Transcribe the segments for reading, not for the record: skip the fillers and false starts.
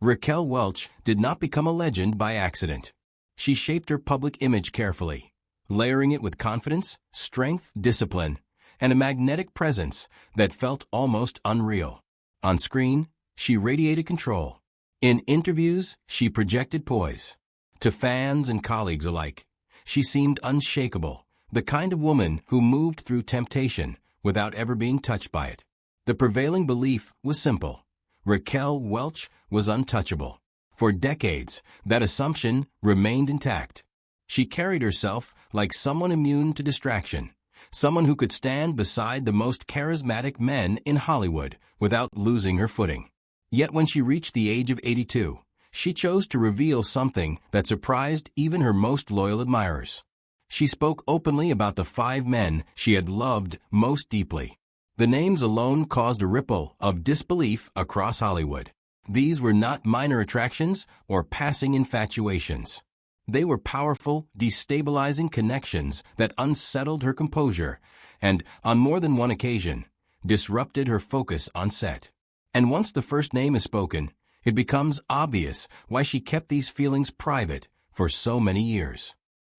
Raquel Welch did not become a legend by accident. She shaped her public image carefully, layering it with confidence, strength, discipline, and a magnetic presence that felt almost unreal. On screen, she radiated control. In interviews, she projected poise. To fans and colleagues alike, she seemed unshakable, the kind of woman who moved through temptation without ever being touched by it. The prevailing belief was simple: Raquel Welch was untouchable. For decades, that assumption remained intact. She carried herself like someone immune to distraction, someone who could stand beside the most charismatic men in Hollywood without losing her footing. Yet when she reached the age of 82, she chose to reveal something that surprised even her most loyal admirers. She spoke openly about the 5 men she had loved most deeply. The names alone caused a ripple of disbelief across Hollywood. These were not minor attractions or passing infatuations. They were powerful, destabilizing connections that unsettled her composure and, on more than one occasion, disrupted her focus on set. And once the first name is spoken, it becomes obvious why she kept these feelings private for so many years.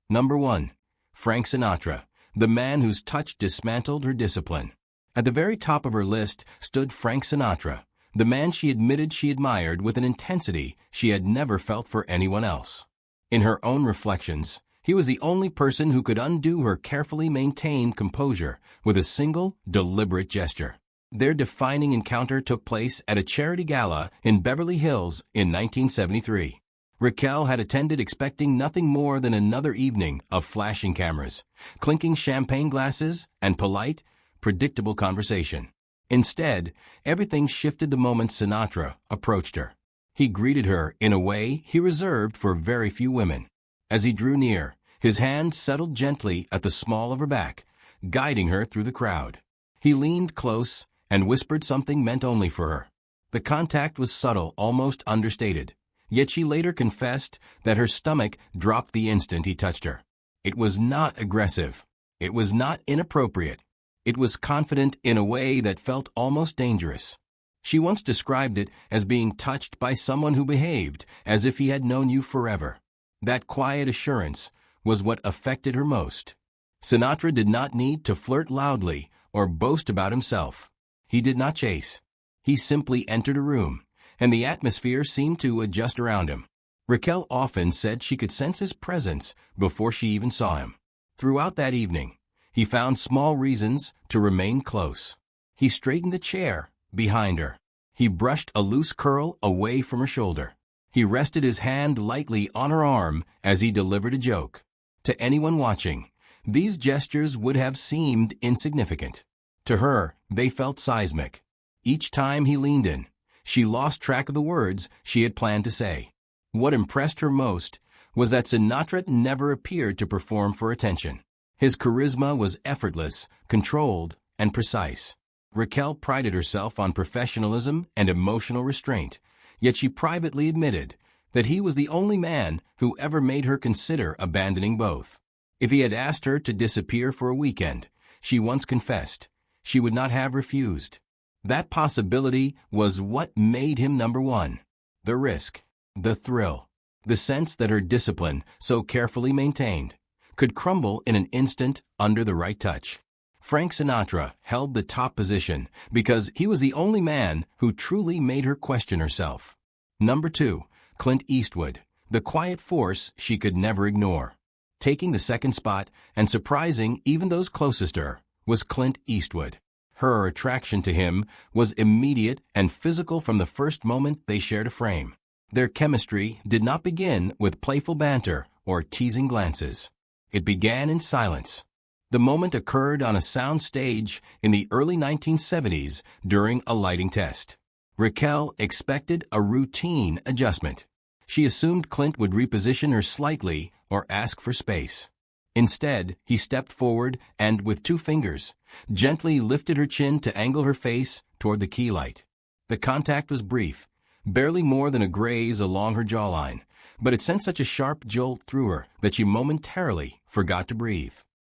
Number 1. Frank Sinatra, the man whose touch dismantled her discipline. At the very top of her list stood Frank Sinatra, the man she admitted she admired with an intensity she had never felt for anyone else. In her own reflections, he was the only person who could undo her carefully maintained composure with a single, deliberate gesture. Their defining encounter took place at a charity gala in Beverly Hills in 1973. Raquel had attended expecting nothing more than another evening of flashing cameras, clinking champagne glasses, and polite, predictable conversation. Instead, everything shifted the moment Sinatra approached her. He greeted her in a way he reserved for very few women. As he drew near, his hand settled gently at the small of her back, guiding her through the crowd. He leaned close and whispered something meant only for her. The contact was subtle, almost understated, yet she later confessed that her stomach dropped the instant he touched her. It was not aggressive. It was not inappropriate. It was confident in a way that felt almost dangerous. She once described it as being touched by someone who behaved as if he had known you forever. That quiet assurance was what affected her most. Sinatra did not need to flirt loudly or boast about himself. He did not chase. He simply entered a room, and the atmosphere seemed to adjust around him. Raquel often said she could sense his presence before she even saw him. Throughout that evening, he found small reasons to remain close. He straightened the chair behind her. He brushed a loose curl away from her shoulder. He rested his hand lightly on her arm as he delivered a joke. To anyone watching, these gestures would have seemed insignificant. To her, they felt seismic. Each time he leaned in, she lost track of the words she had planned to say. What impressed her most was that Sinatra never appeared to perform for attention. His charisma was effortless, controlled, and precise. Raquel prided herself on professionalism and emotional restraint, yet she privately admitted that he was the only man who ever made her consider abandoning both. If he had asked her to disappear for a weekend, she once confessed, she would not have refused. That possibility was what made him number 1. The risk, the thrill, the sense that her discipline, so carefully maintained, could crumble in an instant under the right touch. Frank Sinatra held the top position because he was the only man who truly made her question herself. Number 2. Clint Eastwood, the quiet force she could never ignore. Taking the second spot and surprising even those closest to her was Clint Eastwood. Her attraction to him was immediate and physical from the first moment they shared a frame. Their chemistry did not begin with playful banter or teasing glances. It began in silence. The moment occurred on a sound stage in the early 1970s during a lighting test. Raquel expected a routine adjustment. She assumed Clint would reposition her slightly or ask for space. Instead, he stepped forward and, with 2 fingers, gently lifted her chin to angle her face toward the key light. The contact was brief, barely more than a graze along her jawline, but it sent such a sharp jolt through her that she momentarily forgot to breathe.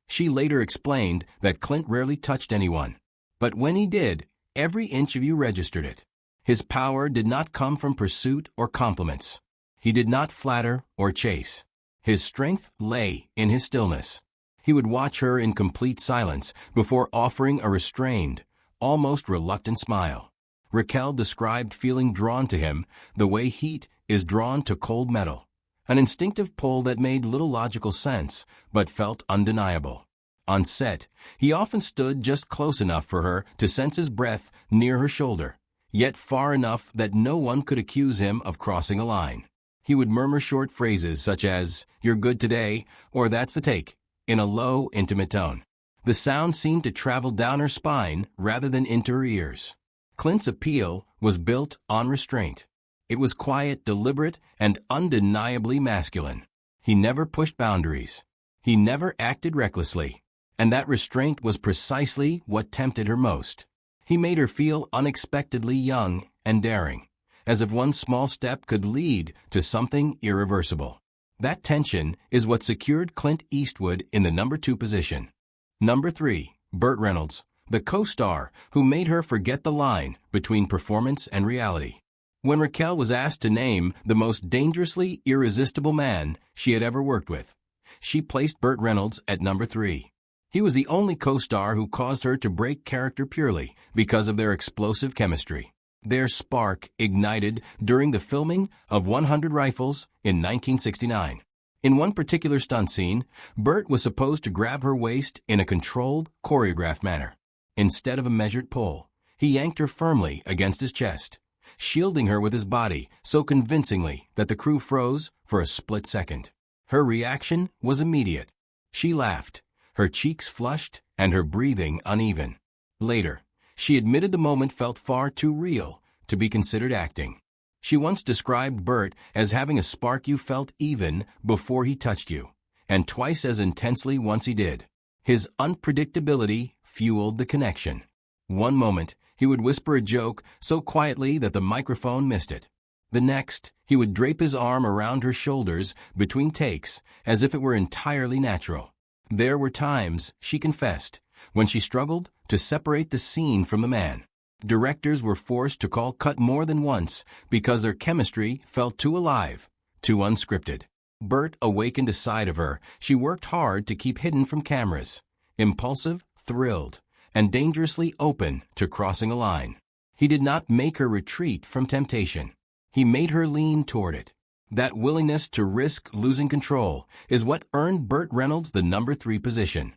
She later explained that Clint rarely touched anyone, but when he did, every inch of you registered it. His power did not come from pursuit or compliments. He did not flatter or chase. His strength lay in his stillness. He would watch her in complete silence before offering a restrained, almost reluctant smile. Raquel described feeling drawn to him the way heat is drawn to cold metal, an instinctive pull that made little logical sense but felt undeniable. On set, he often stood just close enough for her to sense his breath near her shoulder, yet far enough that no one could accuse him of crossing a line. He would murmur short phrases such as, "You're good today," or "That's the take," in a low, intimate tone. The sound seemed to travel down her spine rather than into her ears. Clint's appeal was built on restraint. It was quiet, deliberate, and undeniably masculine. He never pushed boundaries. He never acted recklessly. And that restraint was precisely what tempted her most. He made her feel unexpectedly young and daring, as if one small step could lead to something irreversible. That tension is what secured Clint Eastwood in the number 2 position. Number 3, Burt Reynolds, the co-star who made her forget the line between performance and reality. When Raquel was asked to name the most dangerously irresistible man she had ever worked with, she placed Burt Reynolds at number 3. He was the only co-star who caused her to break character purely because of their explosive chemistry. Their spark ignited during the filming of 100 Rifles in 1969. In one particular stunt scene, Burt was supposed to grab her waist in a controlled, choreographed manner. Instead of a measured pull, he yanked her firmly against his chest, shielding her with his body so convincingly that the crew froze for a split second. Her reaction was immediate. She laughed, her cheeks flushed and her breathing uneven. Later, she admitted the moment felt far too real to be considered acting. She once described Burt as having a spark you felt even before he touched you, and twice as intensely once he did. His unpredictability fueled the connection. One moment, he would whisper a joke so quietly that the microphone missed it. The next, he would drape his arm around her shoulders between takes as if it were entirely natural. There were times, she confessed, when she struggled to separate the scene from the man. Directors were forced to call cut more than once because their chemistry felt too alive, too unscripted. Burt awakened a side of her she worked hard to keep hidden from cameras, impulsive, thrilled, and dangerously open to crossing a line. He did not make her retreat from temptation. He made her lean toward it. That willingness to risk losing control is what earned Burt Reynolds the number 3 position.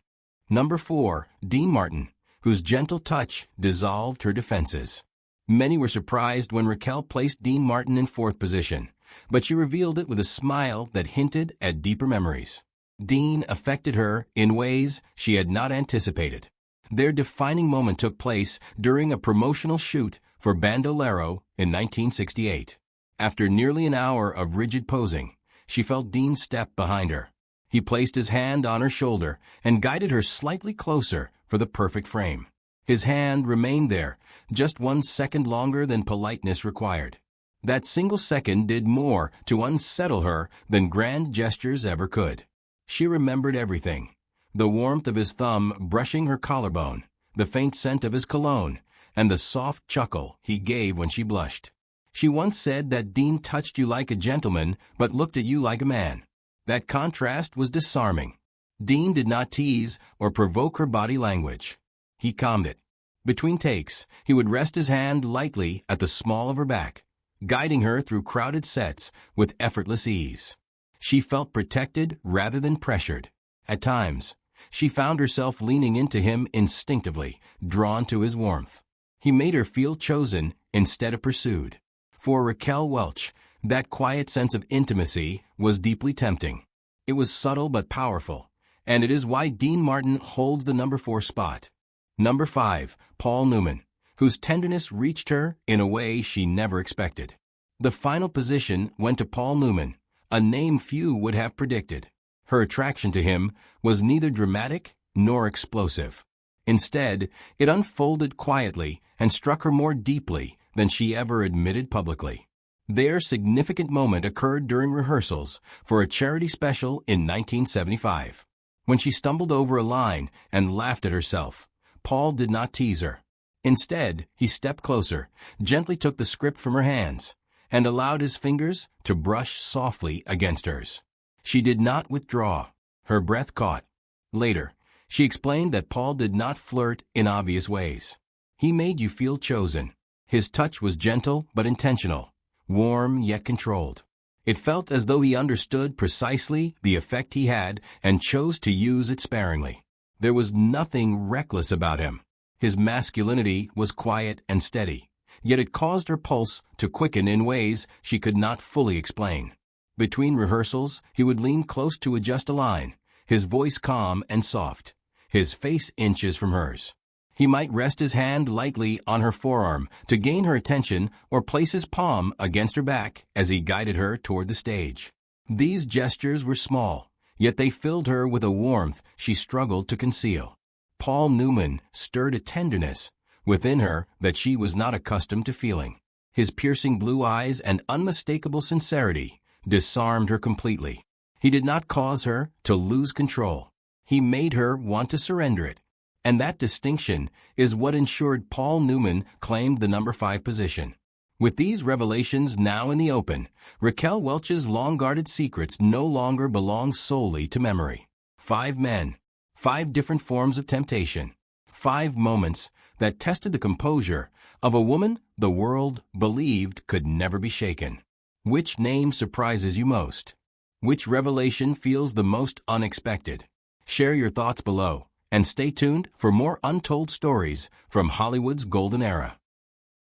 Number 4, Dean Martin, whose gentle touch dissolved her defenses. Many were surprised when Raquel placed Dean Martin in 4th position, but she revealed it with a smile that hinted at deeper memories. Dean affected her in ways she had not anticipated. Their defining moment took place during a promotional shoot for Bandolero in 1968. After nearly an hour of rigid posing, she felt Dean step behind her. He placed his hand on her shoulder and guided her slightly closer for the perfect frame. His hand remained there, just 1 second longer than politeness required. That single second did more to unsettle her than grand gestures ever could. She remembered everything. The warmth of his thumb brushing her collarbone, the faint scent of his cologne, and the soft chuckle he gave when she blushed. She once said that Dean touched you like a gentleman but looked at you like a man. That contrast was disarming. Dean did not tease or provoke her body language. He calmed it. Between takes, he would rest his hand lightly at the small of her back, guiding her through crowded sets with effortless ease. She felt protected rather than pressured. At times, she found herself leaning into him instinctively, drawn to his warmth. He made her feel chosen instead of pursued. For Raquel Welch, that quiet sense of intimacy was deeply tempting. It was subtle but powerful, and it is why Dean Martin holds the number 4 spot. Number 5, Paul Newman, whose tenderness reached her in a way she never expected. The final position went to Paul Newman, a name few would have predicted. Her attraction to him was neither dramatic nor explosive. Instead, it unfolded quietly and struck her more deeply than she ever admitted publicly. Their significant moment occurred during rehearsals for a charity special in 1975. When she stumbled over a line and laughed at herself, Paul did not tease her. Instead, he stepped closer, gently took the script from her hands, and allowed his fingers to brush softly against hers. She did not withdraw. Her breath caught. Later, she explained that Paul did not flirt in obvious ways. He made you feel chosen. His touch was gentle but intentional, warm yet controlled. It felt as though he understood precisely the effect he had and chose to use it sparingly. There was nothing reckless about him. His masculinity was quiet and steady, yet it caused her pulse to quicken in ways she could not fully explain. Between rehearsals, he would lean close to adjust a line, his voice calm and soft, his face inches from hers. He might rest his hand lightly on her forearm to gain her attention or place his palm against her back as he guided her toward the stage. These gestures were small, yet they filled her with a warmth she struggled to conceal. Paul Newman stirred a tenderness within her that she was not accustomed to feeling. His piercing blue eyes and unmistakable sincerity disarmed her completely. He did not cause her to lose control. He made her want to surrender it. And that distinction is what ensured Paul Newman claimed the number 5 position. With these revelations now in the open, Raquel Welch's long-guarded secrets no longer belong solely to memory. 5 men, 5 different forms of temptation, 5 moments that tested the composure of a woman the world believed could never be shaken. Which name surprises you most? Which revelation feels the most unexpected? Share your thoughts below, and stay tuned for more untold stories from Hollywood's golden era.